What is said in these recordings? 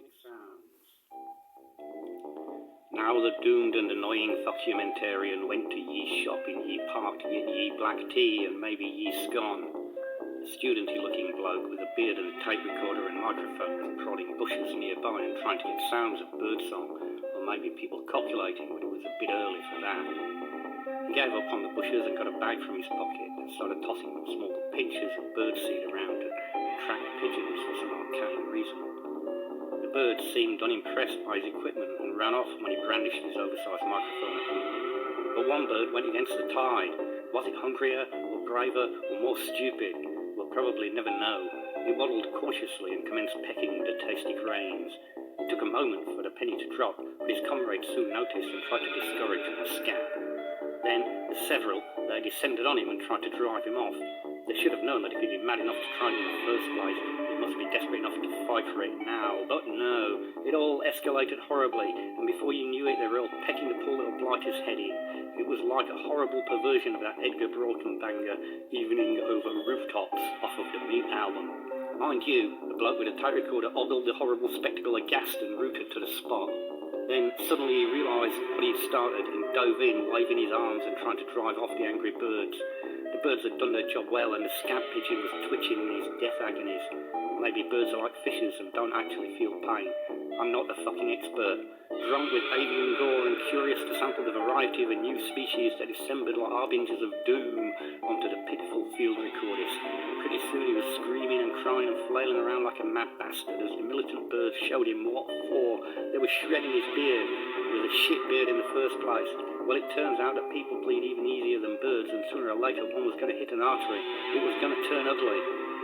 Peristeronic Sounds. Now the doomed and annoying documentarian went to ye shop in ye park to get ye black tea and maybe ye scone. A studenty-looking bloke with a beard and a tape recorder and microphone was prodding bushes nearby and trying to get sounds of birdsong, or maybe people copulating when it was a bit early for that. He gave up on the bushes and got a bag from his pocket and started tossing them small pinches of birdseed around to attract pigeons for some arcane reason. The bird seemed unimpressed by his equipment and ran off when he brandished his oversized microphone at him. But one bird went against the tide. Was it hungrier, or braver, or more stupid? We'll probably never know. It waddled cautiously and commenced pecking the tasty grains. It took a moment for the penny to drop, but his comrades soon noticed and tried to discourage the scamp. Then, as several, they descended on him and tried to drive him off. They should have known that if he'd been mad enough to try it in the first place, he must be desperate enough to fight for it now. But no, it all escalated horribly, and before you knew it, they were all pecking the poor little blighter's head in. It was like a horrible perversion of that Edgar Broughton banger, Evening Over Rooftops, off of the Meat album. Mind you, the bloke with a tape recorder ogled the horrible spectacle aghast and rooted to the spot. Then suddenly he realised what he'd started and dove in, waving his arms and trying to drive off the angry birds. The birds had done their job well, and the scamp pigeon was twitching in his death agonies. Maybe birds are like fishes and don't actually feel pain. I'm not a fucking expert. Drunk with avian gore and curious to sample the variety of a new species that descended like harbingers of doom onto the pitiful field recordist. Pretty soon he was screaming and crying and flailing around like a mad bastard as the militant birds showed him what for. They were shredding his beard. It was a shit beard in the first place. Well, it turns out that people bleed even easier than birds, and sooner or later one was going to hit an artery. It was going to turn ugly.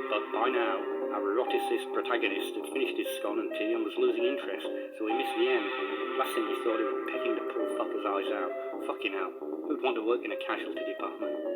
But by now, our eroticist protagonist had finished his scone and tea and was losing interest, so he missed the end. Last thing he thought, he was pecking the poor fucker's eyes out. Fucking hell, who'd want to work in a casualty department?